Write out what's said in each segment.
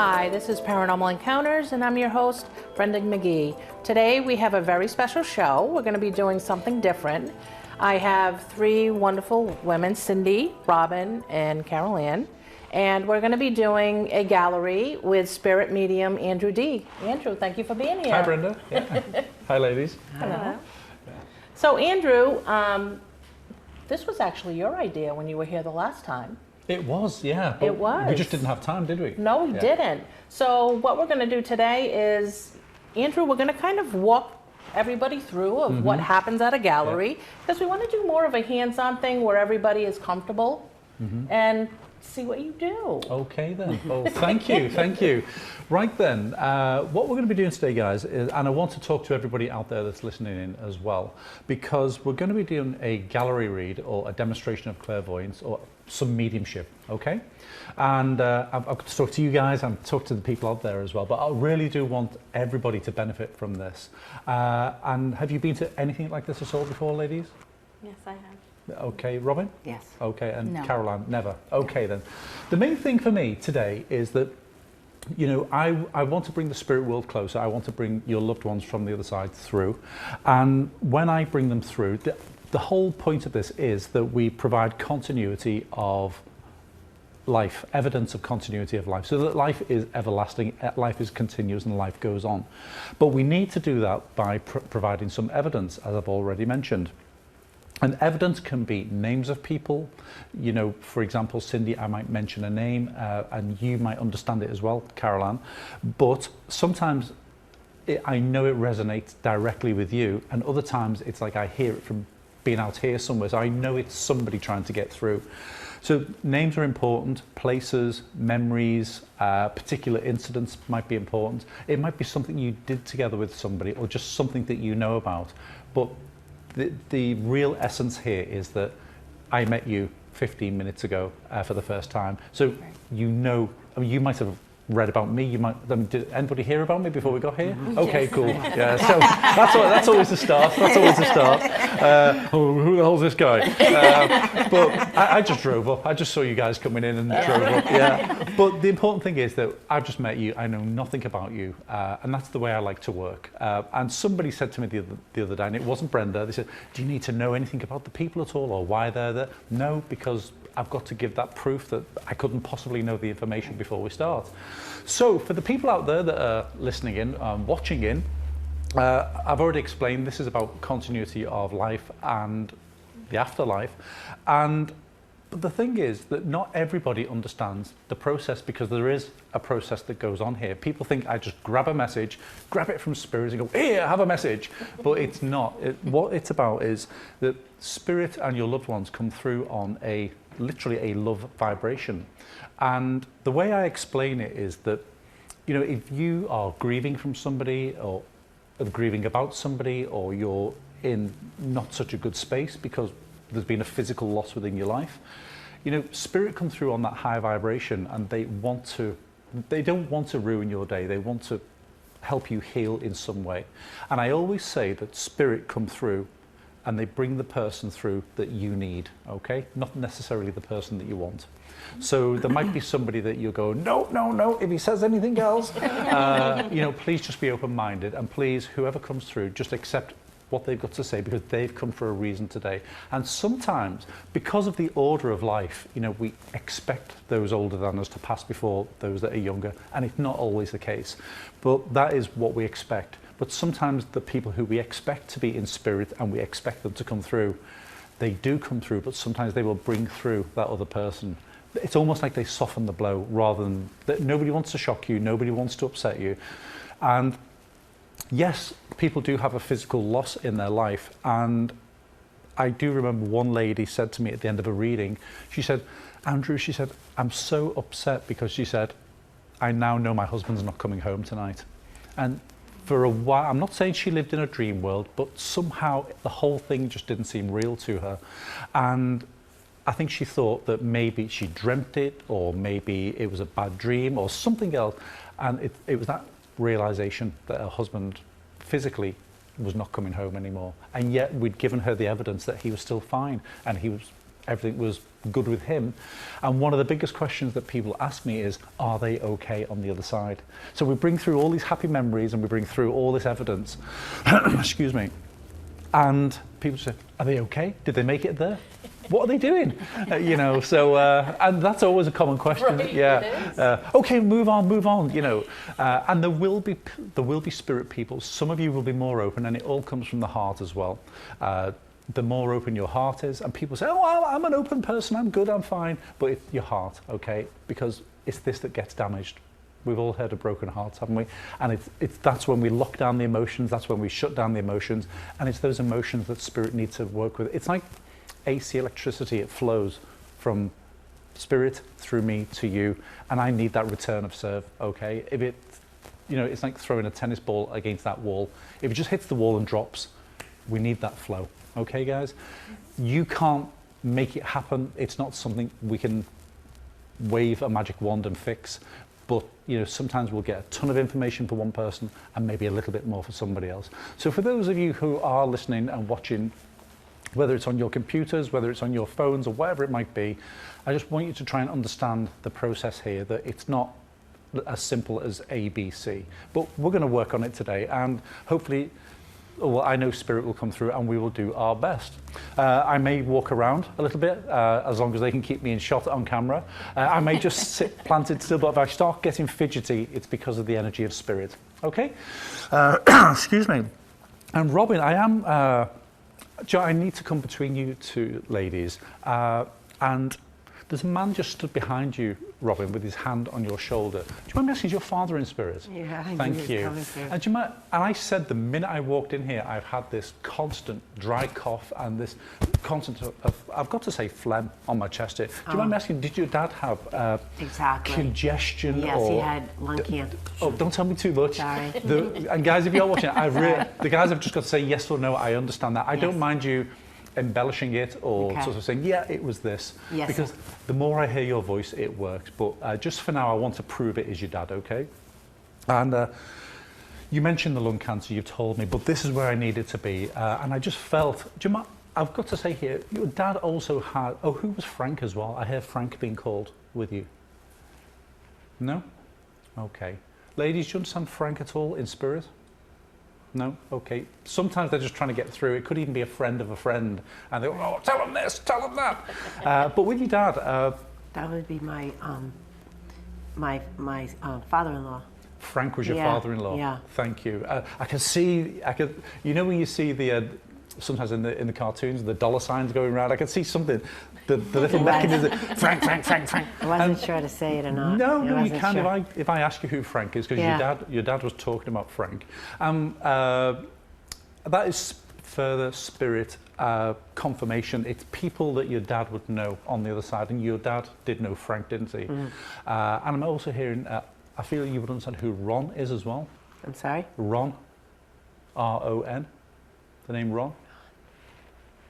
Hi, this is Paranormal Encounters, and I'm your host, Brenda McGee. Today we have a very special show. We're going to be doing something different. I have three wonderful women, Cindy, Robin, and Carolanne, and we're going to be doing a gallery with Spirit Medium Andrew Dee. Andrew, thank you for being here. Hi, Brenda. Yeah. Hi, ladies. Hello. So, Andrew, this was actually your idea when you were here the last time. It was, yeah. It was. We just didn't have time, did we? No, we didn't. So what we're going to do today is, Andrew, we're going to kind of walk everybody through of what happens at a gallery, because we want to do more of a hands-on thing where everybody is comfortable and see what you do. Okay then. Oh, thank you, thank you. Right then, what we're going to be doing today, guys, is, and I want to talk to everybody out there that's listening in as well, because we're going to be doing a gallery read or a demonstration of clairvoyance or some mediumship, okay? And I've got to talk to you guys and talk to the people out there as well, but I really do want everybody to benefit from this. And have you been to anything like this at all before, ladies? Yes, I have. Okay, Robin? Yes. Okay, and No. Carolanne, never. Okay then. The main thing for me today is that, you know, I want to bring the spirit world closer. I want to bring your loved ones from the other side through. And when I bring them through, the whole point of this is that we provide continuity of life, evidence of continuity of life, so that life is everlasting, life is continuous, and life goes on. But we need to do that by providing some evidence, as I've already mentioned. And evidence can be names of people. You know, for example, Cindy, I might mention a name and you might understand it as well, Carolanne. But sometimes I know it resonates directly with you, and other times it's like I hear it from being out here somewhere, so I know it's somebody trying to get through. So names are important, places, memories, particular incidents might be important. It might be something you did together with somebody, or just something that you know about. But the real essence here is that I met you 15 minutes ago for the first time. So you know, I mean, you might have read about me. You might. I mean, did anybody hear about me before we got here? Okay, cool. Yeah, so that's always the start. That's always the start. Who the hell's this guy? But I just drove up. I just saw you guys coming in and drove up. Yeah. But the important thing is that I've just met you. I know nothing about you, and that's the way I like to work. And somebody said to me the other day, and it wasn't Brenda. They said, "Do you need to know anything about the people at all, or why they're there?" No, because I've got to give that proof that I couldn't possibly know the information before we start. So for the people out there that are listening in, watching in, I've already explained this is about continuity of life and the afterlife. But the thing is that not everybody understands the process, because there is a process that goes on here. People think I just grab a message, grab it from spirit and go, "Here, have a message." But it's not. What it's about is that spirit and your loved ones come through on literally a love vibration. And the way I explain it is that, you know, if you are grieving from somebody, or grieving about somebody, or you're in not such a good space because there's been a physical loss within your life, you know, spirit come through on that high vibration, and they don't want to ruin your day. They want to help you heal in some way. And I always say that spirit come through and they bring the person through that you need, okay? Not necessarily the person that you want. So there might be somebody that you go, no, if he says anything else, you know, please just be open-minded, and please, whoever comes through, just accept what they've got to say, because they've come for a reason today. And sometimes, because of the order of life, you know, we expect those older than us to pass before those that are younger, and it's not always the case. But that is what we expect. But sometimes the people who we expect to be in spirit and we expect them to come through, they do come through, but sometimes they will bring through that other person. It's almost like they soften the blow, rather than that. Nobody wants to shock you, nobody wants to upset you. And yes, people do have a physical loss in their life. And I do remember one lady said to me at the end of a reading, she said, "Andrew," she said, "I'm so upset because," she said, "I now know my husband's not coming home tonight." And for a while, I'm not saying she lived in a dream world, but somehow the whole thing just didn't seem real to her. And I think she thought that maybe she dreamt it, or maybe it was a bad dream or something else. And it was that realization that her husband physically was not coming home anymore. And yet we'd given her the evidence that he was still fine, and he was everything was good with him. And one of the biggest questions that people ask me is, are they okay on the other side? So we bring through all these happy memories and we bring through all this evidence, excuse me, and people say, are they okay? Did they make it there? What are they doing? You know, so, and that's always a common question. Right, yeah. Okay, move on, you know. And there will be spirit people. Some of you will be more open, and it all comes from the heart as well. The more open your heart is, and people say, oh, I'm an open person, I'm good, I'm fine, but it's your heart, okay? Because it's this that gets damaged. We've all heard of broken hearts, haven't we? And that's when we lock down the emotions, that's when we shut down the emotions, and it's those emotions that spirit needs to work with. It's like AC electricity, it flows from spirit through me to you, and I need that return of serve, okay? If it, you know, it's like throwing a tennis ball against that wall. If it just hits the wall and drops, we need that flow, okay, guys? You can't make it happen. It's not something we can wave a magic wand and fix, but you know, sometimes we'll get a ton of information for one person and maybe a little bit more for somebody else. So for those of you who are listening and watching, whether it's on your computers, whether it's on your phones or whatever it might be, I just want you to try and understand the process here, that it's not as simple as A, B, C. But we're going to work on it today, and hopefully, well, I know spirit will come through and we will do our best. I may walk around a little bit, as long as they can keep me in shot on camera. I may just sit planted still, but if I start getting fidgety, it's because of the energy of spirit. Okay? Excuse me. And Robin, I need to come between you two ladies, and there's a man just stood behind you, Robin, with his hand on your shoulder. Do you mind me asking, is your father in spirit? Yeah, I Thank you. And do you mind, and I said the minute I walked in here, I've had this constant dry cough and this constant, I've got to say, phlegm on my chest here. Do you mind me asking, did your dad have exactly congestion? Yes, or he had lung cancer. Oh, don't tell me too much. Sorry. And guys, if you're watching, the guys have just got to say yes or no. I understand that. I don't mind you embellishing it or sort of saying, yeah, it was this. Yes, because the more I hear your voice, it works. But just for now, I want to prove it is your dad, okay? And you mentioned the lung cancer, you've told me, but this is where I needed to be. And I just felt, do you mind, I've got to say here, your dad also had, oh, who was Frank as well? I hear Frank being called with you. No? Okay. Ladies, do you understand Frank at all in spirit? No? Okay. Sometimes they're just trying to get through. It could even be a friend of a friend. And they go, oh, tell them this, tell them that. But with your dad... that would be my father-in-law. Frank was your father-in-law? Yeah. Thank you. I can see... you know when you see the... sometimes in the cartoons, the dollar signs going around, I can see something... The little mechanism, Frank. I wasn't sure to say it or not. No, you can. Sure. If I ask you who Frank is, because your dad was talking about Frank. That is further spirit confirmation. It's people that your dad would know on the other side, and your dad did know Frank, didn't he? And I'm also hearing, I feel you would understand who Ron is as well. I'm sorry? Ron, R-O-N, the name Ron.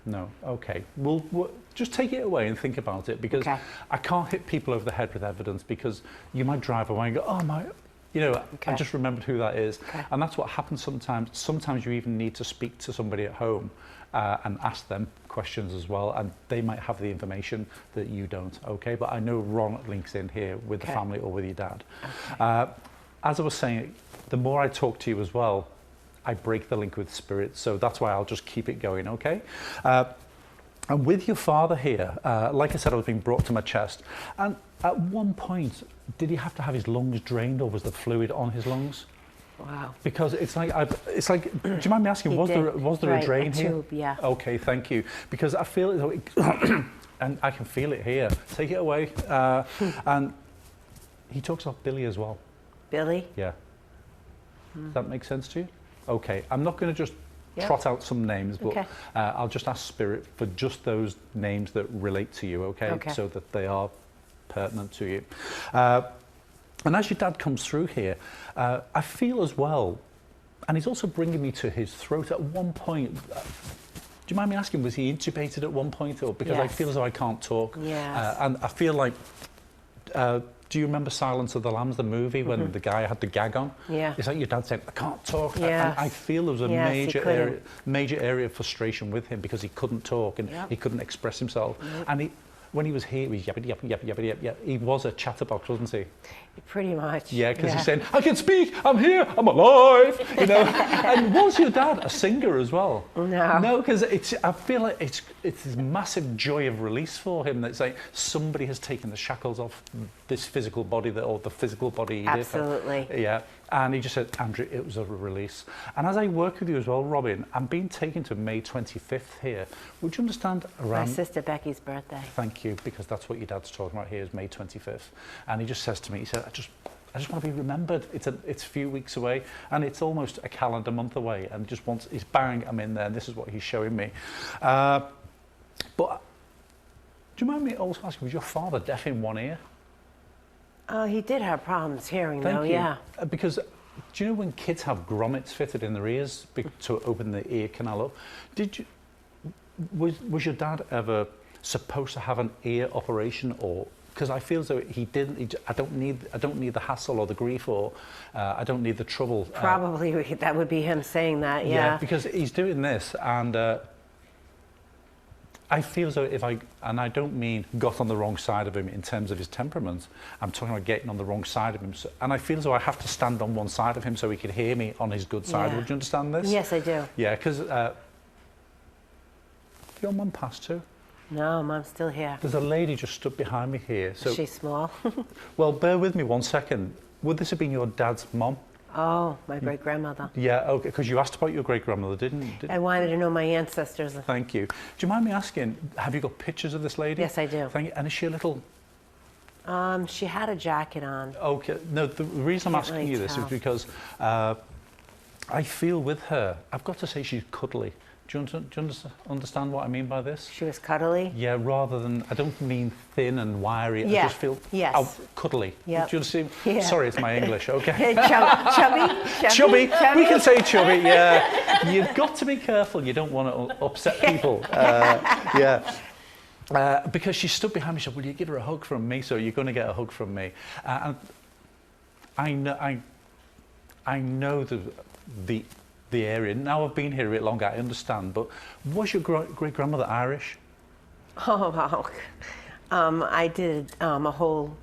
No, okay. We'll just take it away and think about it, because I can't hit people over the head with evidence, because you might drive away and go, oh my, you know, I just remembered who that is. And that's what happens sometimes. Sometimes you even need to speak to somebody at home and ask them questions as well, and they might have the information that you don't, okay? But I know Ron links in here with the family or with your dad. As I was saying, the more I talk to you as well, I break the link with spirit, so that's why I'll just keep it going, okay? And with your father here, like I said, I was being brought to my chest, and at one point, did he have to have his lungs drained, or was the fluid on his lungs? Wow. Because it's like, do you mind me asking, was there a drain here? Tube, yeah. Okay, thank you. Because I feel it, and I can feel it here. Take it away. And he talks about Billy as well. Billy? Yeah. Does that make sense to you? Okay, I'm not going to just trot out some names, but I'll just ask Spirit for just those names that relate to you, okay? So that they are pertinent to you. And as your dad comes through here, I feel as well, and he's also bringing me to his throat at one point. Do you mind me asking, was he intubated at one point? Or because I feel as though I can't talk. Yes. And I feel like do you remember Silence of the Lambs, the movie, when the guy had the gag on? Yeah. It's like your dad saying, I can't talk. Yes. And I feel there was a Yes, he major area of frustration with him because he couldn't talk and he couldn't express himself. And when he was here, he was yappity, yappity, yappity, yappity, yappity. He was a chatterbox, wasn't he? Pretty much. Yeah, because he's saying, I can speak, I'm here, I'm alive, you know. And was your dad a singer as well? No. No, because I feel like it's this massive joy of release for him. That's like somebody has taken the shackles off this physical body, or the physical body he Absolutely. did. Yeah. And he just said, Andrew, it was a release. And as I work with you as well, Robin, I'm being taken to May 25th here. Would you understand My sister Becky's birthday. Thank you, because that's what your dad's talking about here is May 25th. And he just says to me, he said, I just want to be remembered. It's a few weeks away, and it's almost a calendar month away, and just wants, he's bang, I'm in there, and this is what he's showing me. But do you mind me also asking, was your father deaf in one ear? He did have problems hearing, Thank though, you. yeah. Because do you know when kids have grommets fitted in their ears to open the ear canal up? Was your dad ever supposed to have an ear operation, or because I feel as though he didn't? I don't need the hassle or the grief, or I don't need the trouble. Probably that would be him saying that, yeah. Because he's doing this, and I feel as though and I don't mean got on the wrong side of him in terms of his temperament, I'm talking about getting on the wrong side of him. And I feel as though I have to stand on one side of him so he can hear me on his good side. Yeah. Would you understand this? Yes, I do. Yeah, because your mum passed too. No, Mom's still here. There's a lady just stood behind me here. So, She's small. well, bear with me 1 second. Would this have been your dad's mum? Oh, my great-grandmother. Yeah, okay, because you asked about your great-grandmother, didn't you? I wanted to know my ancestors. Thank you. Do you mind me asking, have you got pictures of this lady? Yes, I do. Thank you. And is she a little... She had a jacket on. Okay, no, the reason I'm asking you this is because I feel with her, I've got to say she's cuddly. Do you understand what I mean by this? She was cuddly? Yeah, rather than, I don't mean thin and wiry, Yeah. I just feel cuddly. Yep. Do you see? Yeah. Sorry, it's my English, okay. Chubby? Chubby, we can say chubby, yeah. You've got to be careful, you don't want to upset people. Yeah. Because she stood behind me, she said, will you give her a hug from me? So you're going to get a hug from me. And I know the area. Now I've been here a bit longer, I understand, but was your great-grandmother Irish? Oh, wow. I did a whole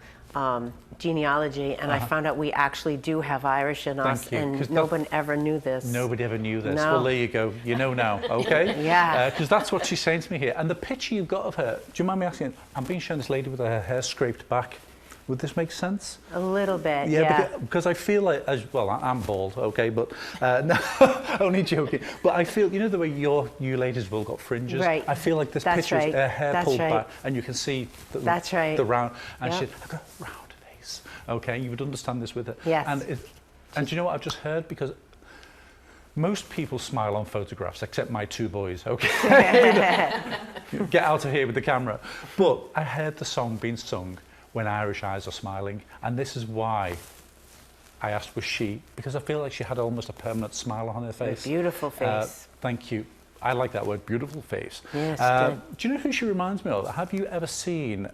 genealogy, and I found out we actually do have Irish in us, and nobody ever knew this. Nobody ever knew this. No. Well, there you go. You know now, okay? Yeah. Because that's what she's saying to me here. And the picture you've got of her, do you mind me asking, I'm being shown this lady with her hair scraped back. Would this make sense? A little bit, yeah. Because I feel like, I'm bald, okay, but no, only joking. But I feel, you know the way you ladies have all got fringes? Right. I feel like this picture is her hair pulled back, and you can see the round, and she'd have got a round face, okay? You would understand this with her. Yes. And do you know what I've just heard? Because most people smile on photographs, except my two boys, okay? Get out of here with the camera. But I heard the song being sung, When Irish Eyes Are Smiling, and this is why I asked, was she? Because I feel like she had almost a permanent smile on her face. A beautiful face. Thank you. I like that word, beautiful face. Yes, do you know who she reminds me of? Have you ever seen,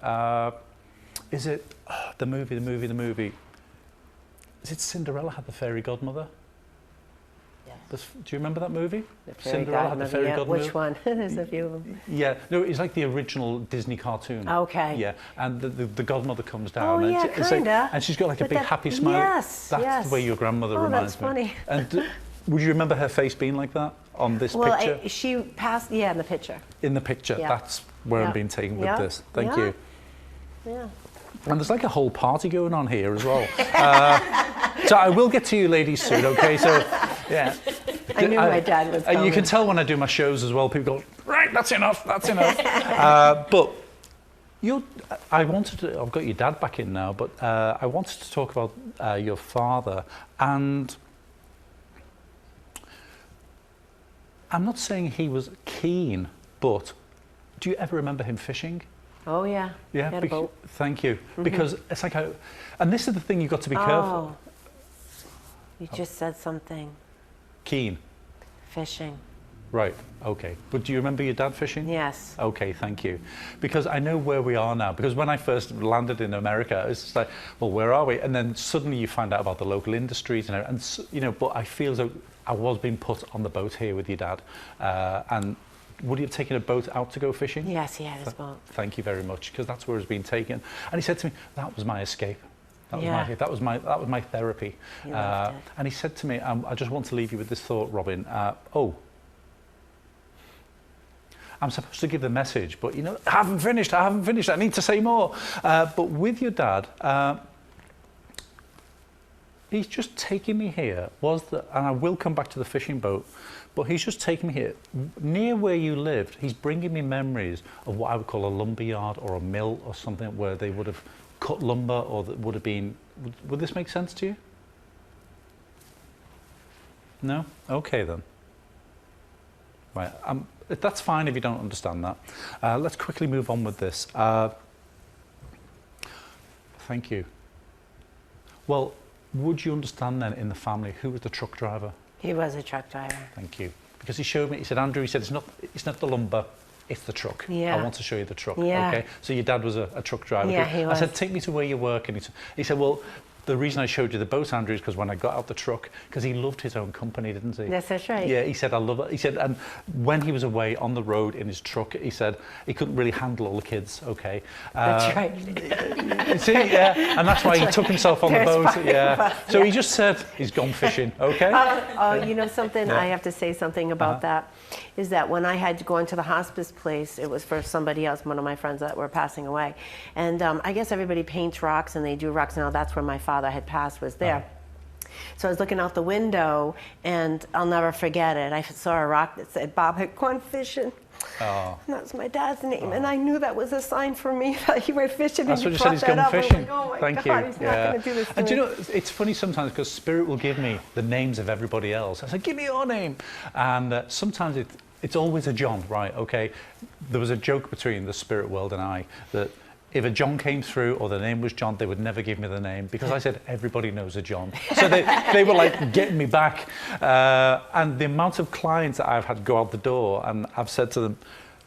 is it the movie? Is it Cinderella had the fairy godmother? Do you remember that movie? Cinderella had the fairy godmother. Which one? There's a few of them. Yeah, no, it's like the original Disney cartoon. Okay. Yeah, and the godmother comes down. Oh, and yeah, kinda. And she's got like a big happy smile. Yes, that's the way your grandmother reminds me. Oh, that's funny. And would you remember her face being like that on this picture? Well, she passed, in the picture. In the picture, that's where I'm being taken with this. Thank you. Yeah. And there's like a whole party going on here as well. So I will get to you ladies soon, okay? So, yeah. I knew my dad was coming. You can tell when I do my shows as well, people go, right, that's enough. But I've got your dad back in now, but I wanted to talk about your father. And I'm not saying he was keen, but do you ever remember him fishing? Oh, yeah. Yeah, he had a boat. Thank you. Because it's like, and this is the thing you've got to be careful. You just said something. Keen. Fishing. Right, okay. But do you remember your dad fishing? Yes. Okay, thank you. Because I know where we are now. Because when I first landed in America, it's just like, well, where are we? And then suddenly you find out about the local industries and you know, but I feel as though I was being put on the boat here with your dad. And would he have taken a boat out to go fishing? Yes, he had his boat. Thank you very much, because that's where it's been taken. And he said to me, that was my escape. That was my therapy. And he said to me, I just want to leave you with this thought, Robin. I'm supposed to give the message, but you know, I haven't finished, I need to say more. But with your dad, he's just taking me here, and I will come back to the fishing boat, but he's just taking me here. Near where you lived, he's bringing me memories of what I would call a lumber yard or a mill or something where they would have cut lumber, or that would have been, would this make sense to you? No? Okay then. Right, that's fine if you don't understand that. Let's quickly move on with this. Thank you. Well, would you understand then in the family who was the truck driver? He was a truck driver. Thank you. Because he showed me, he said, Andrew, he said, it's not the lumber, it's the truck. Yeah. I want to show you the truck. Yeah. Okay. So your dad was a truck driver. Yeah, he was. I said, take me to where you work. And he said, well, the reason I showed you the boat, Andrew, is because when I got out the truck, because he loved his own company, didn't he? Yes, that's right. Yeah, he said, I love it. He said, and when he was away on the road in his truck, he said he couldn't really handle all the kids, okay? That's right. See, yeah, and that's why he took himself on the boat, yeah. So he just said he's gone fishing, okay? You know something, Yeah. I have to say something about that, is that when I had to go into the hospice place, it was for somebody else, one of my friends that were passing away. And I guess everybody paints rocks and they do rocks, and that's where my father had passed, was there. So I was looking out the window, and I'll never forget it. I saw a rock that said, Bob had gone fishing. Oh. And that's my dad's name, and I knew that was a sign for me that he went fishing. That's and what you said, he's gone fishing. Like, oh my Thank God, you. he's not going to do this to And me. do you know, it's funny sometimes because Spirit will give me the names of everybody else. I say, give me your name. And sometimes it's always a John, right? Okay. There was a joke between the spirit world and I that if a John came through or the name was John, they would never give me the name because I said everybody knows a John. So they were like getting me back. And the amount of clients that I've had go out the door, and I've said to them,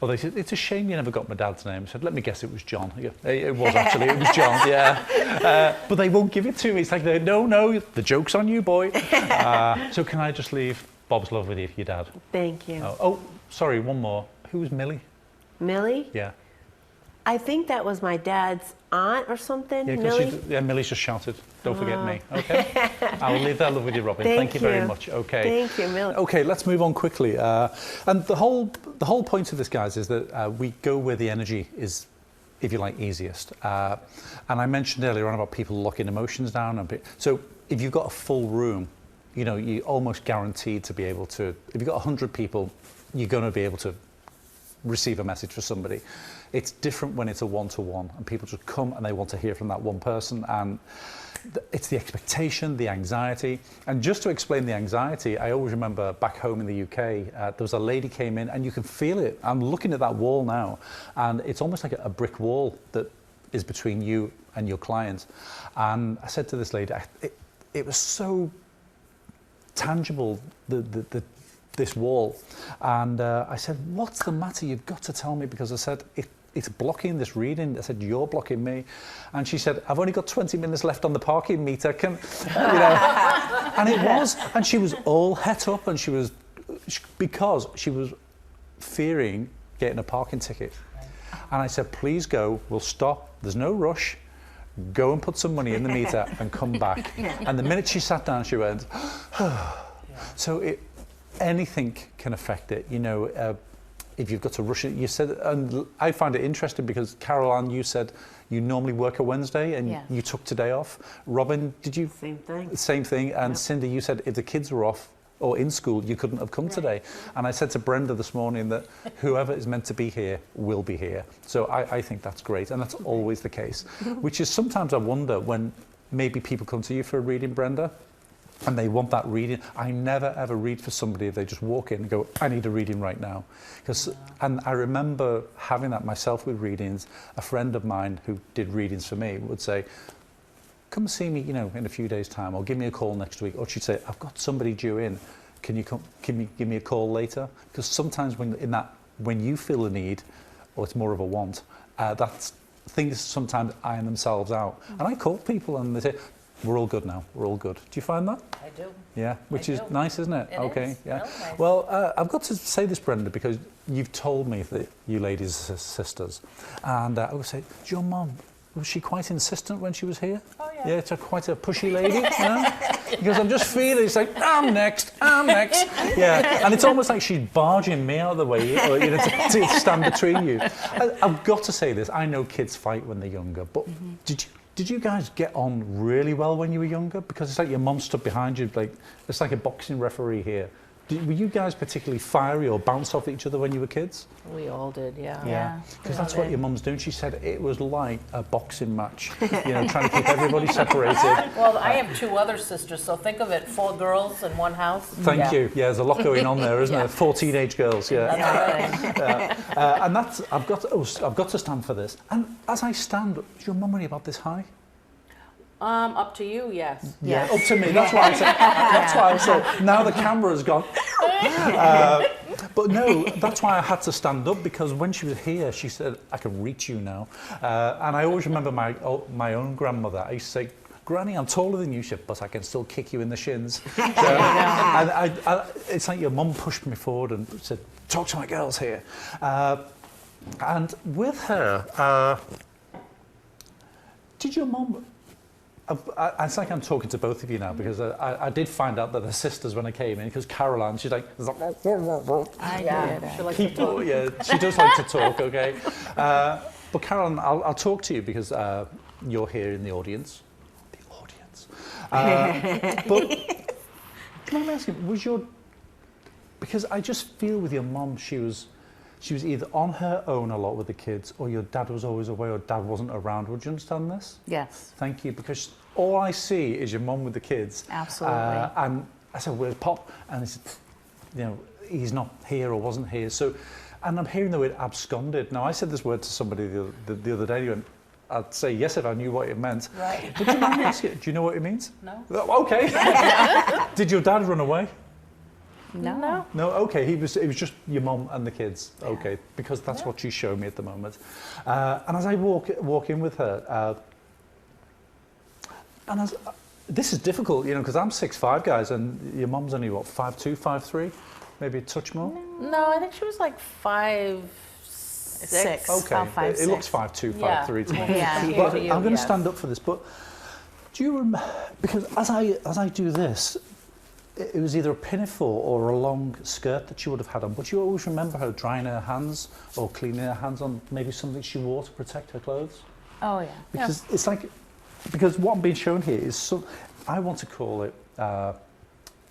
well, they said, it's a shame you never got my dad's name. I said, let me guess, it was John. I go, it was actually, it was John, yeah. But they won't give it to me. It's like, no, the joke's on you, boy. So can I just leave Bob's love with you, your dad? Thank you. Oh, sorry, one more. Who was Millie? Millie? Yeah. I think that was my dad's aunt or something. Yeah, Millie? Millie's just shouted, don't forget me, okay? I will leave that love with you, Robin. Thank you very much, okay. Thank you, Millie. Okay, let's move on quickly. And the whole point of this, guys, is that we go where the energy is, if you like, easiest. And I mentioned earlier on about people locking emotions down. So if you've got a full room, you know, you're almost guaranteed to be able to, if you've got 100 people, you're going to be able to receive a message for somebody. It's different when it's a one-to-one and people just come and they want to hear from that one person, and it's the expectation, the anxiety. And just to explain the anxiety, I always remember back home in the UK, there was a lady came in and you can feel it. I'm looking at that wall now and it's almost like a brick wall that is between you and your client. And I said to this lady, it was so tangible, this wall. And I said, what's the matter? You've got to tell me, because I said, it's blocking this reading. I said, you're blocking me. And she said, I've only got 20 minutes left on the parking meter. And it was. And she was all het up, and because she was fearing getting a parking ticket. And I said, please go, we'll stop. There's no rush. Go and put some money in the meter and come back. And the minute she sat down, she went, So anything can affect it, you know. If you've got to rush it, you said, and I find it interesting because Carolanne, you said you normally work a Wednesday and you took today off. Robin, did you? Same thing. Same thing. And Cindy, you said if the kids were off or in school, you couldn't have come today. And I said to Brenda this morning that whoever is meant to be here will be here. So I think that's great, and that's always the case. Which is sometimes I wonder when maybe people come to you for a reading, Brenda, and they want that reading. I never ever read for somebody if they just walk in and go, I need a reading right now. And I remember having that myself with readings. A friend of mine who did readings for me would say, come see me, you know, in a few days' time, or give me a call next week. Or she'd say, I've got somebody due in. can you come, give me a call later? Because sometimes when you feel the need, or it's more of a want, that's things sometimes iron themselves out. And I call people and they say, we're all good now, we're all good. Do you find that? I do. Yeah, which is do. nice, isn't it? It okay, is. yeah. Real nice. Well, I've got to say this, Brenda, because you've told me that you ladies are sisters. And I would say, your mum, was she quite insistent when she was here? Oh, yeah. Yeah, it's quite a pushy lady, you know? Because I'm just feeling, it's like, I'm next. Yeah, and it's almost like she's barging me out of the way, or, you know, to stand between you. I've got to say this, I know kids fight when they're younger, but did you guys get on really well when you were younger? Because it's like your mum stood behind you, like it's like a boxing referee here. Were you guys particularly fiery or bounce off each other when you were kids? We all did, yeah. Yeah, because that's what your mum's doing. She said it was like a boxing match, you know, trying to keep everybody separated. Well, I have 2 other sisters, so think of it, 4 girls in one house. Thank you. Yeah, there's a lot going on there, isn't there? 4 teenage girls. Yeah. That's right. And that's I've got to stand for this. And as I stand, is your mum really about this high? Up to you, yes. Yeah, up to me. That's why I said. That's why I said. Now the camera's gone. But no, that's why I had to stand up, because when she was here, she said, "I can reach you now." And I always remember my own grandmother. I used to say, "Granny, I'm taller than you," she said, "but I can still kick you in the shins." So, and it's like your mum pushed me forward and said, "Talk to my girls here." And with her, did your mum? It's like I'm talking to both of you now, because I did find out that they're sisters when I came in, because Carolanne, she's like, she does like to talk, okay? But Carolanne, I'll talk to you because you're here in the audience. But can I ask you, because I just feel with your mum, she was either on her own a lot with the kids, or your dad was always away, or dad wasn't around. Would you understand this? Yes. Thank you, because all I see is your mum with the kids. Absolutely. And I said, "Where's Pop?" And he said, "You know, he's not here or wasn't here." So, and I'm hearing the word absconded. Now, I said this word to somebody the other day, and I'd say yes if I knew what it meant. Right. But do you mind me asking, do you know what it means? No. Okay. Did your dad run away? No. No, okay, it was just your mum and the kids, okay, because that's what she's showing me at the moment. And as I walk in with her, this is difficult, you know, because I'm 6'5", guys, and your mum's only, what, 5'2", 5'3", maybe a touch more? No, I think she was like 5'6". Okay, About 5'6". It looks 5'2", 5'3" to me. Yeah. But I'm going to stand up for this, but do you remember, because as I do this, it was either a pinafore or a long skirt that she would have had on, but you always remember her drying her hands or cleaning her hands on maybe something she wore to protect her clothes? Oh, yeah. Because it's like, because what I'm being shown here is, I want to call it,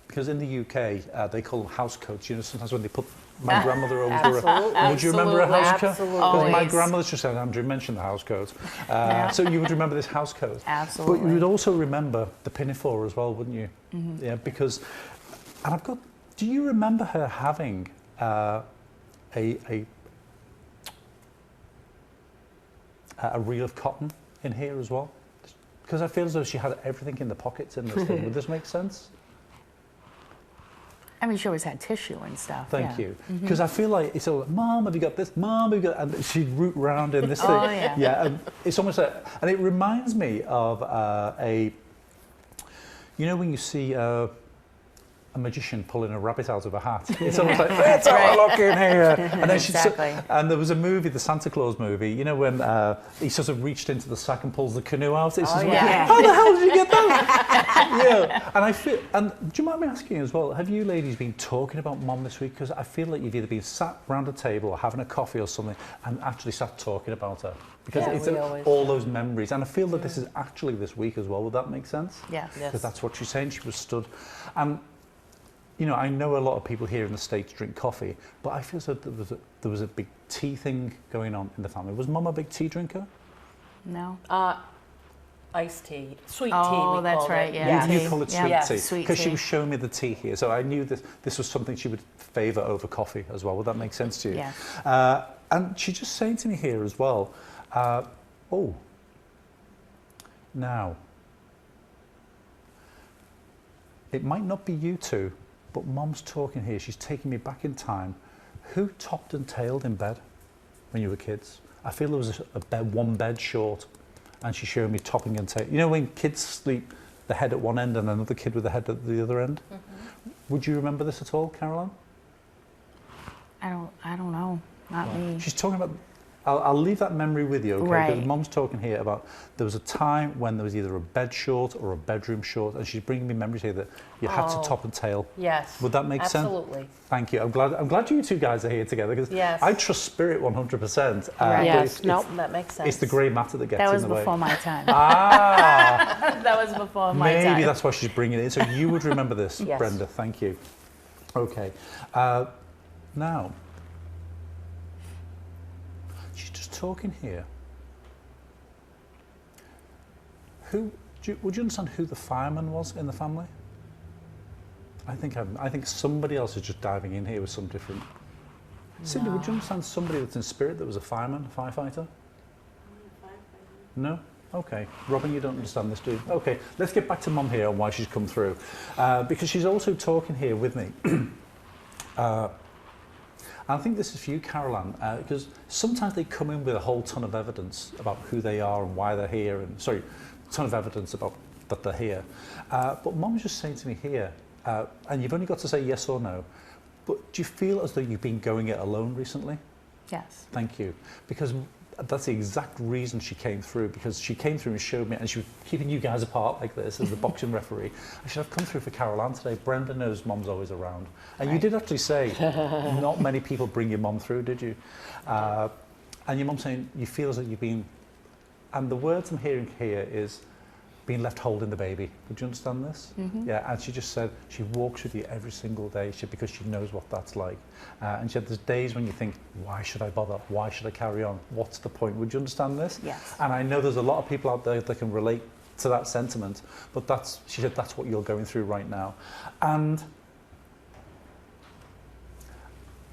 because in the UK, they call them house coats, you know, sometimes when they put my grandmother over would you remember a house coat? Because my grandmother just said, "Andrew, mention the house coat." So you would remember this house coat. Absolutely. But you would also remember the pinafore as well, wouldn't you? Mm-hmm. Yeah, because, and do you remember her having a reel of cotton in here as well? Because I feel as though she had everything in the pockets in this thing. Would this make sense? I mean, she always had tissue and stuff. Thank you. Because I feel like it's all like, "Mom, have you got this? Mom, have you got..." And she'd root round in this thing. Yeah. And it's almost like, and it reminds me of you know, when you see a magician pulling a rabbit out of a hat. It's almost like, "Let's have a look in here." And then and there was a movie, the Santa Claus movie, you know, when he sort of reached into the sack and pulls the canoe out. It's just like, how the hell did you get that? Yeah. And I feel, and do you mind me asking as well, have you ladies been talking about Mum this week? Because I feel like you've either been sat round a table or having a coffee or something and actually sat talking about her. Because it's all those memories. And I feel that this is actually this week as well. Would that make sense? Yes. Because that's what she's saying. She was stood. And you know, I know a lot of people here in the States drink coffee, but I feel so there was a big tea thing going on in the family. Was Mum a big tea drinker? No. Iced tea, sweet tea. Oh, that's right. Yeah. You call it sweet tea, sweet because she tea. was showing me the tea here, so I knew this was something she would favour over coffee as well. Would that make sense to you? Yeah. And she's just saying to me here as well. Now, it might not be you two, but Mom's talking here. She's taking me back in time. Who topped and tailed in bed when you were kids? I feel there was a bed, one bed short, and she showed me topping and tailing. You know when kids sleep, the head at one end and another kid with the head at the other end? Mm-hmm. Would you remember this at all, Carolanne? I don't know. Not me. She's talking about, I'll leave that memory with you, okay? Right. Because Mom's talking here about there was a time when there was either a bed short or a bedroom short, and she's bringing me memories here that you had to top and tail. Yes. Would that make sense? Absolutely. Thank you. I'm glad you two guys are here together, because Yes. I trust Spirit 100%. Right. Yes. But Nope, that makes sense. It's the grey matter that gets That in was the way. before my time. Ah, That was before my time. maybe that's why she's bringing it in. So you would remember this, Yes. Brenda. Thank you. Okay. Now, she's just talking here. Would you understand who the fireman was in the family? I think somebody else is just diving in here with some different. Cindy, would you understand somebody that's in Spirit that was a fireman, a firefighter? No? Okay. Robin, you don't understand this, do you? Okay, let's get back to Mum here and why she's come through. Because she's also talking here with me. I think this is for you, Carolanne, because sometimes they come in with a whole ton of evidence about who they are and why they're here, and sorry, a ton of evidence about that they're here. But Mum's just saying to me here, and you've only got to say yes or no, but do you feel as though you've been going it alone recently? Yes. Thank you. Because that's the exact reason she came through, because she came through and showed me, and she was keeping you guys apart like this as the boxing referee. I should have come through for Carolanne today. Brenda knows Mom's always around. And you did actually say, not many people bring your mom through, did you? And your mom saying, you feel as though you've been, and the words I'm hearing here is, being left holding the baby. Would you understand this? Mm-hmm. Yeah, and she just said she walks with you every single day because she knows what that's like. And she said there's days when you think, why should I bother? Why should I carry on? What's the point? Would you understand this? Yes. And I know there's a lot of people out there that can relate to that sentiment, but she said that's what you're going through right now. And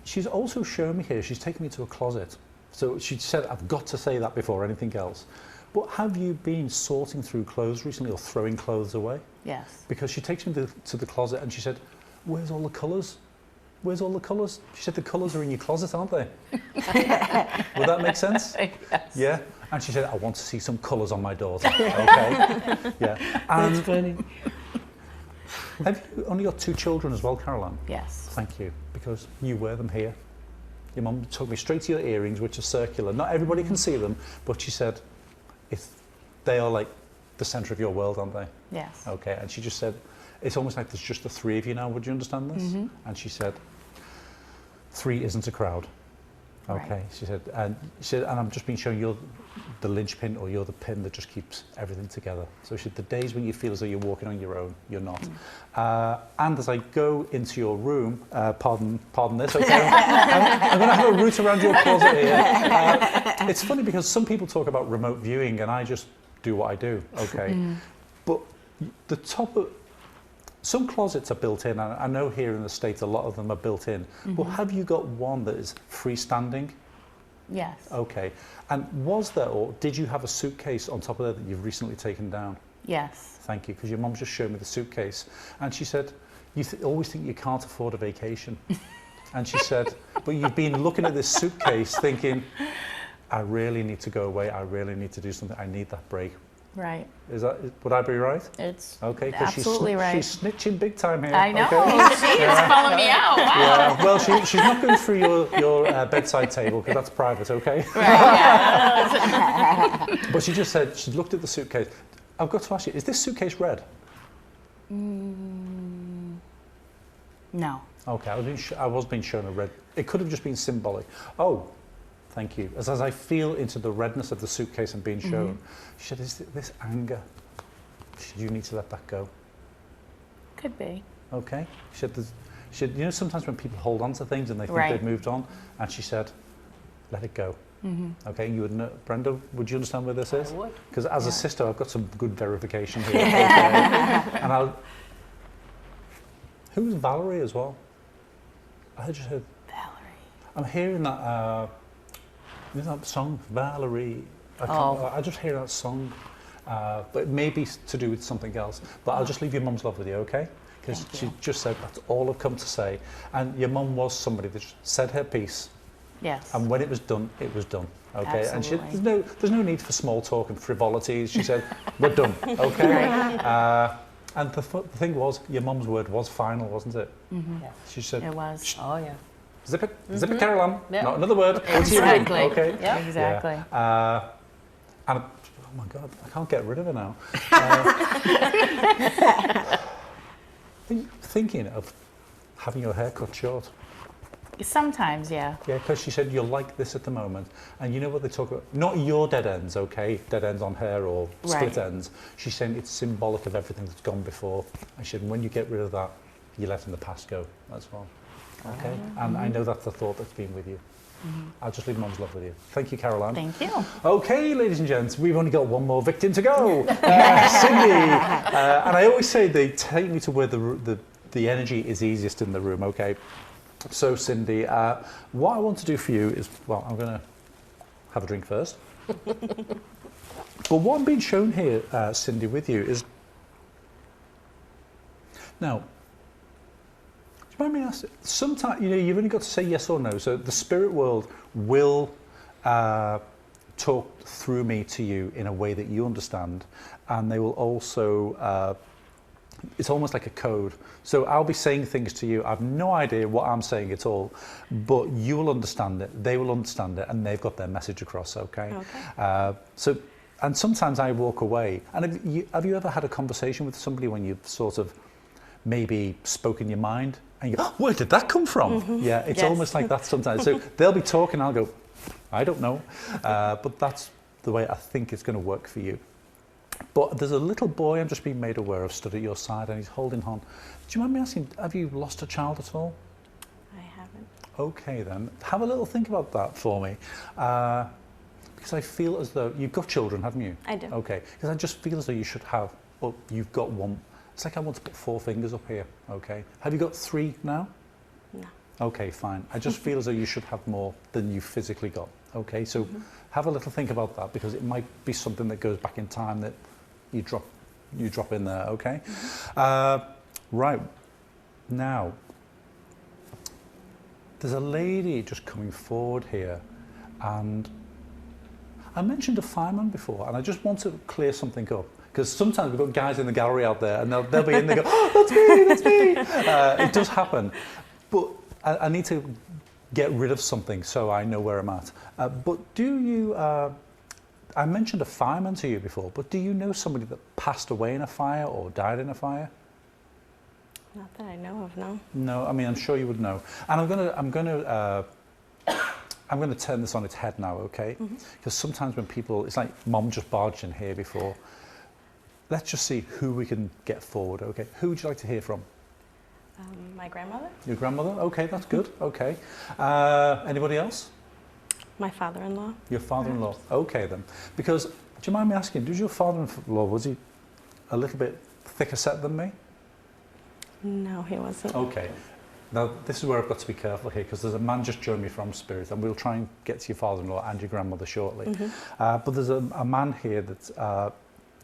she's also shown me here, she's taken me to a closet. So she said, I've got to say that before anything else. But have you been sorting through clothes recently or throwing clothes away? Yes. Because she takes me to the closet and she said, where's all the colours? Where's all the colours? She said, the colours are in your closet, aren't they? Would that make sense? Yes. Yeah? And she said, I want to see some colours on my daughter. Okay? Yeah. And That's funny. have you only got 2 children as well, Carolanne? Yes. Thank you, because you wear them here. Your mum took me straight to your earrings, which are circular. Not everybody can see them, but she said, they are like the centre of your world, aren't they? Yes. Okay, and she just said, it's almost like there's just the 3 of you now, would you understand this? Mm-hmm. And she said, 3 isn't a crowd. Okay, Right. she said, and I'm just being shown you're the linchpin, or you're the pin that just keeps everything together. So she said, the days when you feel as though you're walking on your own, you're not. And as I go into your room, pardon this, okay, I'm going to have a route around your closet here. It's funny because some people talk about remote viewing, and I just do what I do, okay? But the top of, some closets are built in, and I know here in the States a lot of them are built in, but have you got one that is freestanding? Yes. Okay, and was there, or did you have a suitcase on top of there that you've recently taken down? Yes. Thank you, because your mum just showed me the suitcase, and she said, you always think you can't afford a vacation. And she said, but you've been looking at this suitcase thinking, I really need to go away, I really need to do something, I need that break. Right. Would I be right? It's Okay, 'cause absolutely right. She's snitching big time here. I know. Okay? She is calling me out. Wow. Yeah, well, she's not going through your bedside table, because that's private, okay? Right. Yeah. But she just said, she looked at the suitcase. I've got to ask you, is this suitcase red? No. Okay, I was being shown a red. It could have just been symbolic. Oh, thank you. As I feel into the redness of the suitcase and being shown, she said, is this anger? She said, you need to let that go. Could be. Okay. She said, you know, sometimes when people hold on to things and they think Right. they've moved on, and she said, let it go. Okay, you would know, Brenda, would you understand where this is? I would. Because as a sister, I've got some good verification here. Okay. And who's Valerie as well? I just heard, Valerie. I'm hearing that, you know that song, Valerie. I just hear that song. but it may be to do with something else. But I'll just leave your mum's love with you, okay? Because she just said that's all I've come to say. And your mum was somebody that just said her piece. Yes. And when it was done, it was done. Okay. Absolutely. And there's no need for small talk and frivolities. She said, "We're done." Okay. And the thing was, your mum's word was final, wasn't it? Mm-hmm. She said, It was. Oh, yeah. "Zip it, Carolanne." Yep. Not another word. Onto your room, Exactly. okay. Yeah. Exactly. Yeah. And oh my God, I can't get rid of her now. Thinking of having your hair cut short. Sometimes, yeah. Yeah, because she said you're like this at the moment. And you know what they talk about? Not your dead ends, okay? Dead ends on hair or split Right. ends. She's saying it's symbolic of everything that's gone before. And she said when you get rid of that, you're letting the past go. That's all. Okay? And I know that's the thought that's been with you. I'll just leave Mum's love with you. Thank you, Carolanne. Thank you. Okay, ladies and gents, we've only got one more victim to go. Cindy. And I always say they take me to where the energy is easiest in the room, okay? So, Cindy, what I want to do for you is, well, I'm going to have a drink first. But what I'm being shown here, Cindy, with you is... Now, do you mind me asking? Sometimes, you know, you've only got to say yes or no. So the spirit world will talk through me to you in a way that you understand. And they will also... it's almost like a code. So I'll be saying things to you. I have no idea what I'm saying at all, but you will understand it. They will understand it, and they've got their message across. Okay. So, and sometimes I walk away. And have you ever had a conversation with somebody when you've sort of maybe spoken your mind, and you go, oh, "Where did that come from?" Yeah, it's almost like that sometimes. So they'll be talking, I'll go, "I don't know," but that's the way I think it's going to work for you. But there's a little boy I'm just being made aware of stood at your side and he's holding on. Do you mind me asking, have you lost a child at all? I haven't. Okay then, have a little think about that for me. Because I feel as though, you've got children, haven't you? I do. Okay, because I just feel as though you should have, well, you've got one. It's like I want to put 4 fingers up here, okay? Have you got 3 now? No. Okay, fine. I just feel as though you should have more than you physically got. Okay, so have a little think about that because it might be something that goes back in time that you drop in there. Okay, right now there's a lady just coming forward here, and I mentioned a fireman before, and I just want to clear something up. Because sometimes we've got guys in the gallery out there, and they'll be in there, go, "Oh, that's me, that's me." It does happen, but I need to get rid of something so I know where I'm at. But do you, I mentioned a fireman to you before, but do you know somebody that passed away in a fire or died in a fire? Not that I know of, no. No, I mean, I'm sure you would know. And I'm going to turn this on its head now, okay? Because sometimes when people, it's like Mom just barged in here before. Let's just see who we can get forward, okay? Who would you like to hear from? My grandmother? Your grandmother? Okay, that's good. Okay. Anybody else? My father-in-law? Your father-in-law. Okay then. Because, do you mind me asking, was your father-in-law, was he a little bit thicker set than me? No, he wasn't. Okay. Now, this is where I've got to be careful here because there's a man just joined me from Spirit and we'll try and get to your father-in-law and your grandmother shortly. But there's a man here that's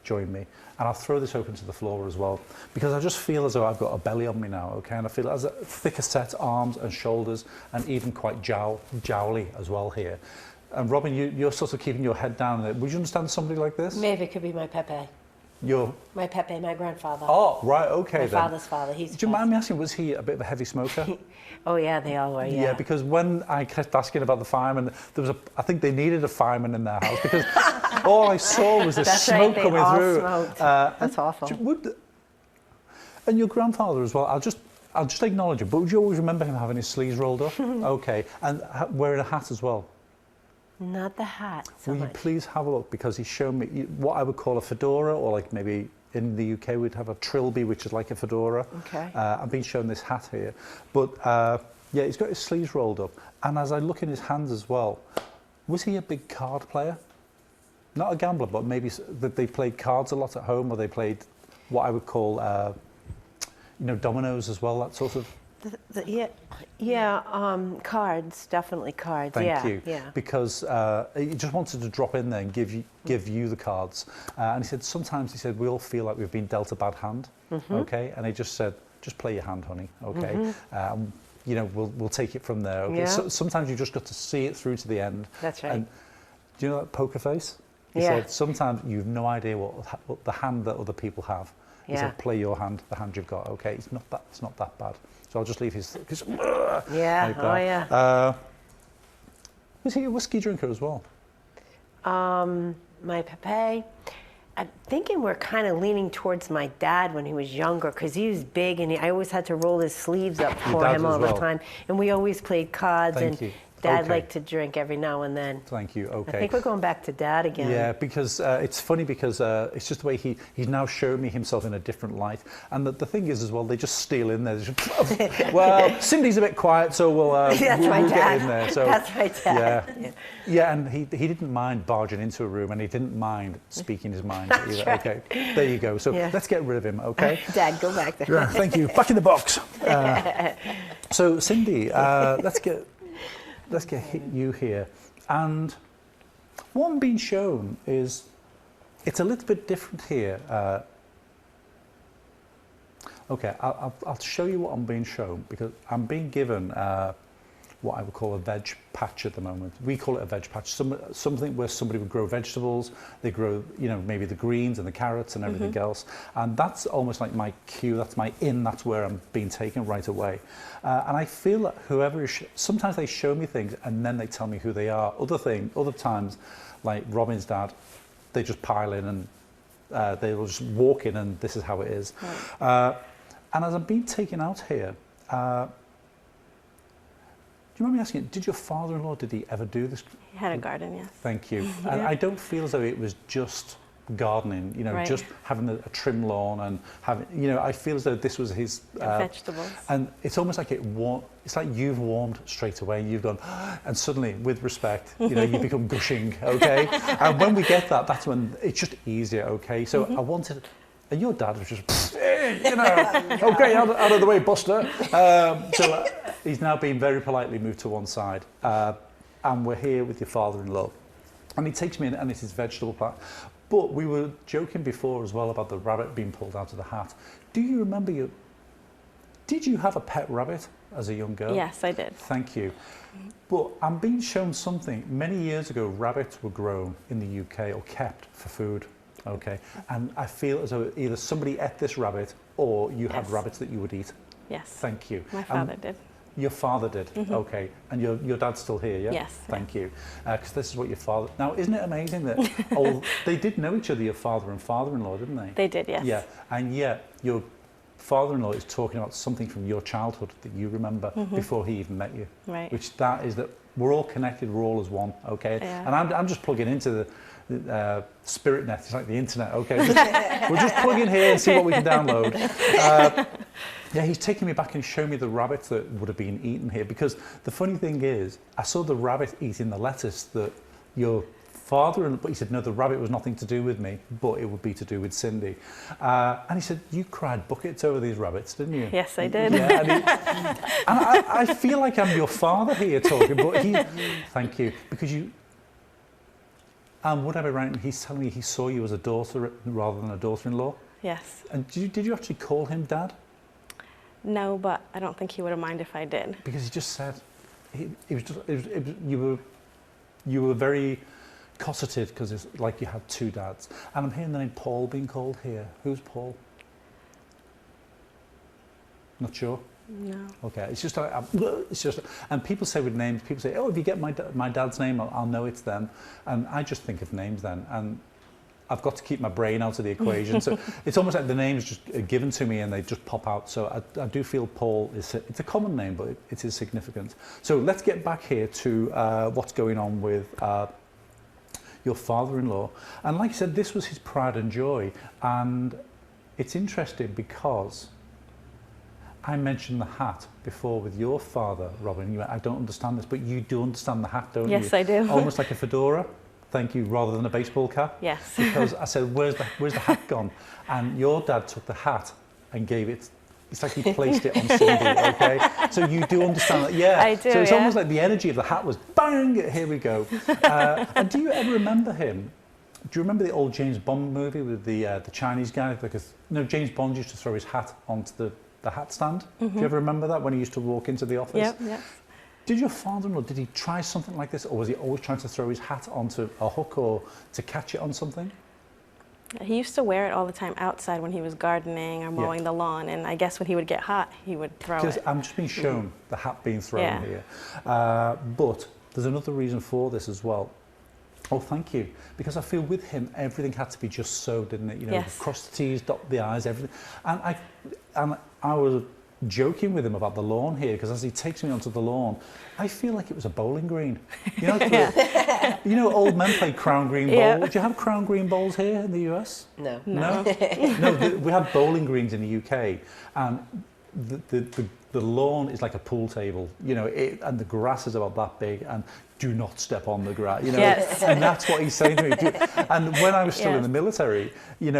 joined me, and I'll throw this open to the floor as well because I just feel as though I've got a belly on me now, okay, and I feel it has a thicker set arms and shoulders and even quite jowly as well here. And Robin, you're sort of keeping your head down there. Would you understand somebody like this? Maybe it could be my Pepe. My Pepe, my grandfather. Oh, right, okay my then. father's father. He's Do you mind me asking, was he a bit of a heavy smoker? Oh yeah, they all were. Yeah. Because when I kept asking about the fireman, I think they needed a fireman in their house because all I saw was this That's smoke right, they coming all through. smoked. That's awful. And your grandfather as well. I'll just acknowledge it. But would you always remember him having his sleeves rolled up? Okay, and wearing a hat as well. Not the hat so Will you much. please have a look because he's shown me what I would call a fedora, or like maybe in the UK we'd have a trilby, which is like a fedora. Okay. I've been shown this hat here, but yeah, he's got his sleeves rolled up, and as I look in his hands as well, was he a big card player? Not a gambler, but maybe that they played cards a lot at home, or they played what I would call, dominoes as well. That sort of. Cards, definitely cards. Thank you. Yeah. Because he just wanted to drop in there and give you the cards. And he said, sometimes he said, we all feel like we've been dealt a bad hand, okay? And he just said, just play your hand, honey, okay? You know, we'll take it from there, okay? Yeah. So, sometimes you've just got to see it through to the end. That's right. And do you know that poker face? He Yeah. said, sometimes you've no idea what the hand that other people have. He Yeah. said, play your hand, the hand you've got, okay? It's not that bad. So I'll just leave his... Yeah, like oh that. yeah. Was he a whiskey drinker as well? My Pepe, I'm thinking we're kind of leaning towards my dad when he was younger, because he was big and I always had to roll his sleeves up Your for dad him as all well? the time. And we always played cards, Thank and you. Dad Okay. liked to drink every now and then. Thank you, okay. I think we're going back to Dad again. Yeah, because it's funny because it's just the way he's now showing me himself in a different light. And the thing is as well, they just steal in there. Well, Cindy's a bit quiet, so we'll That's my we'll dad. get in there. So, That's my dad. Yeah, and he didn't mind barging into a room, and he didn't mind speaking his mind either. right. Okay, there you go. So Yeah. let's get rid of him, okay? Dad, go back there. Yeah, thank you. Back in the box. So Cindy, let's get you here. And what I'm being shown is, it's a little bit different here. Okay, I'll show you what I'm being shown, because I'm being given what I would call a veg patch at the moment. We call it a veg patch, something where somebody would grow vegetables, they grow, you know, maybe the greens and the carrots and everything else. And that's almost like my cue, that's my in, that's where I'm being taken right away. And I feel that whoever is, sometimes they show me things and then they tell me who they are. Other times, like Robin's dad, they just pile in and they will just walk in and this is how it is. Right. And as I'm being taken out here, do you mind me asking, did your father-in-law, did he ever do this? He had a garden, yes. Thank you. And I don't feel as though it was just gardening, you know, Right. just having a trim lawn and having, you know, I feel as though this was his... Vegetables. And it's almost like it's like you've warmed straight away, you've gone, and suddenly, with respect, you know, you become gushing, okay? And when we get that, that's when it's just easier, okay? So I wanted... And your dad was just, you know, okay, out of the way, Buster. So he's now been very politely moved to one side. And we're here with your father-in-law. And he takes me in, and it's his vegetable plant. But we were joking before as well about the rabbit being pulled out of the hat. Do you remember did you have a pet rabbit as a young girl? Yes, I did. Thank you. But I'm being shown something. Many years ago, rabbits were grown in the UK or kept for food. Okay, and I feel as though either somebody ate this rabbit or you had Yes. rabbits that you would eat. Yes. Thank you. My father did. Your father did, okay. And your dad's still here, yeah? Yes. Thank you. Because this is what your father... Now, isn't it amazing that they did know each other, your father and father-in-law, didn't they? They did, yes. Yeah, and yet your father-in-law is talking about something from your childhood that you remember before he even met you. Right. Which that is that we're all connected, we're all as one, okay? Yeah. And I'm just plugging into the Spirit Net, it's like the internet, okay? We'll just plug in here and see what we can download. Yeah, he's taking me back and showing me the rabbits that would have been eaten here, because the funny thing is, I saw the rabbit eating the lettuce that your father, but he said, no, the rabbit was nothing to do with me, but it would be to do with Cindy. And he said, you cried buckets over these rabbits, didn't you? Yes, I did. Yeah, and I feel like I'm your father here talking, but thank you, because you, and would I be right, he's telling me he saw you as a daughter rather than a daughter-in-law? Yes. And did you actually call him Dad? No, but I don't think he would have minded if I did. Because he just said, you were very cosseted because it's like you had two dads. And I'm hearing the name Paul being called here. Who's Paul? Not sure? No. Okay, it's just, and people say with names, people say, oh, if you get my dad's name, I'll know it's them. And I just think of names then. And I've got to keep my brain out of the equation. So it's almost like the names just are given to me and they just pop out. So I do feel Paul it's a common name, but it is significant. So let's get back here to what's going on with your father-in-law. And like I said, this was his pride and joy. And it's interesting because I mentioned the hat before with your father, Robin. You went, I don't understand this, but you do understand the hat, don't you? Yes, I do. Almost like a fedora. Thank you, rather than a baseball cap. Yes. Because I said, where's the hat gone? And your dad took the hat and gave it It's like he placed it on Cindy, okay? So you do understand that, yeah. I do, So it's yeah. almost like the energy of the hat was bang, here we go. And do you ever remember him? Do you remember the old James Bond movie with the Chinese guy? Because James Bond used to throw his hat onto the hat stand. Do you ever remember that when he used to walk into the office? Yep, yep. Did your father-in-law, did he try something like this, or was he always trying to throw his hat onto a hook or to catch it on something? He used to wear it all the time outside when he was gardening or mowing the lawn, and I guess when he would get hot, he would throw Because it. I'm just being shown the hat being thrown Yeah. here. But there's another reason for this as well. Oh, thank you. Because I feel with him, everything had to be just so, didn't it? Yes. Cross the T's, dot the I's, everything. And I was joking with him about the lawn here, because as he takes me onto the lawn, I feel like it was a bowling green. Old men play crown green bowls. Yeah. Do you have crown green bowls here in the US? No. No? We had bowling greens in the UK, and the lawn is like a pool table, and the grass is about that big, and do not step on the grass, Yes. and that's what he's saying to me. And when I was still in Yes. the military, you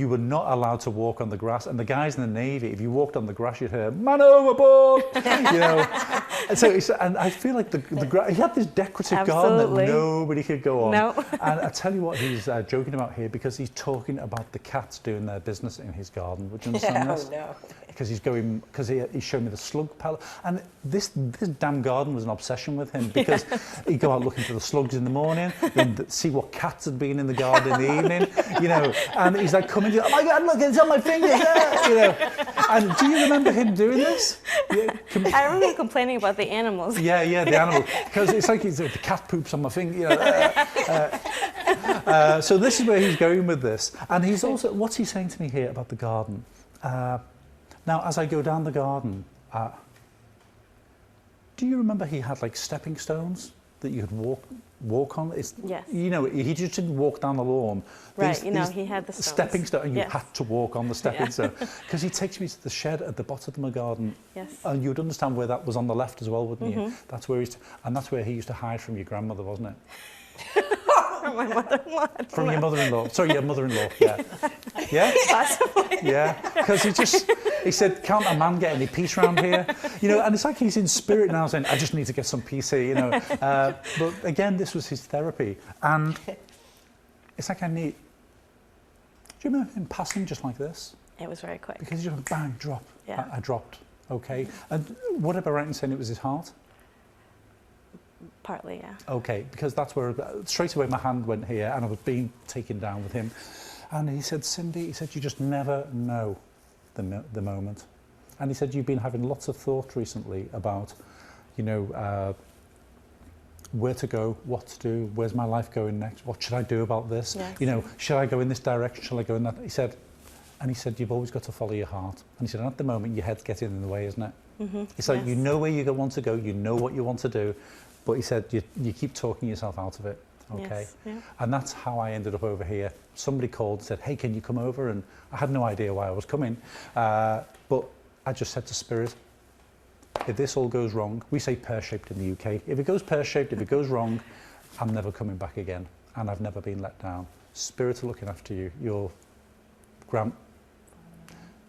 were not allowed to walk on the grass, and the guys in the Navy, if you walked on the grass, you'd hear, "Man overboard!" And I feel like the grass, he had this decorative garden Absolutely. that nobody could go on. No. And I tell you what he's joking about here, because he's talking about the cats doing their business in his garden. Would you understand this? no. Because he showed me the slug pellet, and this damn garden was an obsession with him, because he'd go out looking for the slugs in the morning, then see what cats had been in the garden in the evening, and he's like coming to, "Oh my God, look, it's on my fingers," And do you remember him doing this? Yeah, I remember him complaining about the animals. yeah, the animal, because it's like the cat poops on my finger. So this is where he's going with this, and he's also, what's he saying to me here about the garden? Now, as I go down the garden, do you remember he had like stepping stones that you could walk on? Yes. He just didn't walk down the lawn. Right, he had the stones. Stepping stone, and you Yes. had to walk on the stepping stone. Because he takes me to the shed at the bottom of my garden. Yes. And you would understand where that was on the left as well, wouldn't you? That's where that's where he used to hide from your grandmother, wasn't it? From my mother-in-law. From your mother-in-law. Sorry, your mother-in-law, yeah. Yeah? Possibly. Yeah, because he said, "Can't a man get any peace around here?" And it's like he's in spirit now saying, "I just need to get some peace here," But again, this was his therapy. And it's like do you remember him passing just like this? It was very quick. Because he just went bang, drop. Yeah. I dropped, okay. And would I be right in saying it was his heart? Partly, yeah. Okay, because that's where straight away my hand went here, and I was being taken down with him. And he said, "Cindy," he said, "you just never know the moment." And he said, "You've been having lots of thought recently about, where to go, what to do, where's my life going next, what should I do about this? Yes. Should I go in this direction, shall I go in that?" He said, "You've always got to follow your heart." And he said, "And at the moment, your head's getting in the way, isn't it?" It's like, Yes. you know where you want to go, you know what you want to do, but he said, you keep talking yourself out of it, okay? Yes, yeah. And that's how I ended up over here. Somebody called and said, "Hey, can you come over?" And I had no idea why I was coming, but I just said to Spirit, if this all goes wrong, we say pear-shaped in the UK, if it goes pear-shaped, if it goes wrong, I'm never coming back again, and I've never been let down. Spirit are looking after you, your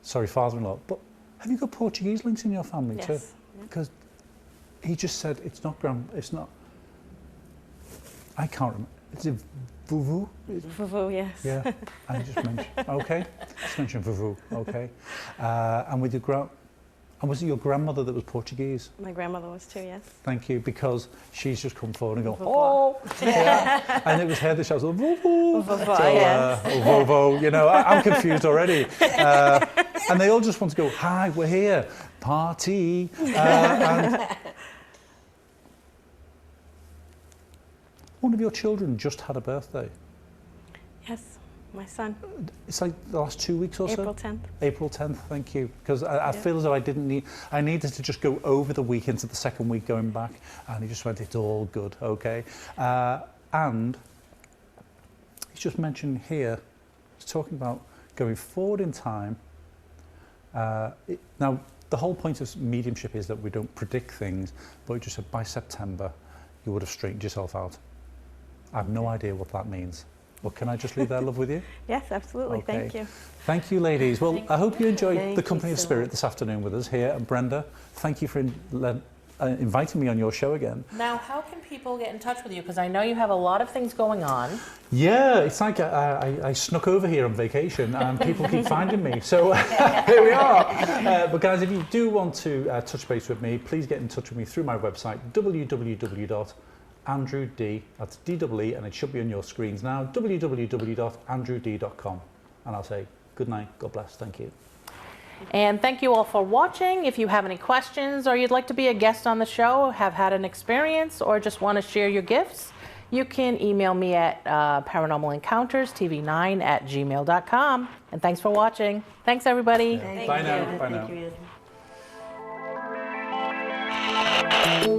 father-in-law, but have you got Portuguese links in your family too? Yes. Because he just said, it's not, I can't remember, is it vuvu? Vuvu, yes. Yeah, I just mentioned, okay, just mentioned vuvu, okay. And with your and was it your grandmother that was Portuguese? My grandmother was too, yes. Thank you, because she's just come forward and gone, Vuvu. "Oh!" Yeah. And it was her that shouted, "Vuvu!" Vuvu, So, yes. Vovo, I'm confused already. And they all just want to go, "Hi, we're here, party." And one of your children just had a birthday. Yes, my son. It's like the last 2 weeks or so? April 10th. April 10th, thank you. Because I feel as though I needed to just go over the week into the second week going back, and he just went, "It's all good, okay." And he's just mentioned here, he's talking about going forward in time. Now, the whole point of mediumship is that we don't predict things, but he just said by September, you would have straightened yourself out. I have no idea what that means. Well, can I just leave that love with you? Yes, absolutely. Thank Okay. you. Thank you, ladies. Well, I hope you enjoyed Thank the you company of so Spirit much. this afternoon with us here. And Brenda, thank you for inviting me on your show again. Now, how can people get in touch with you? Because I know you have a lot of things going on. Yeah, it's like I snuck over here on vacation and people keep finding me. So here we are. But guys, if you do want to touch base with me, please get in touch with me through my website, www.andrewdee, that's D-E-E, and it should be on your screens now, www.andrewdee.com. And I'll say good night, God bless, thank you. And thank you all for watching. If you have any questions or you'd like to be a guest on the show, have had an experience, or just want to share your gifts, you can email me at paranormalencounterstv9@gmail.com. And thanks for watching. Thanks, everybody. Bye now. Bye now. Thank you, Andrew.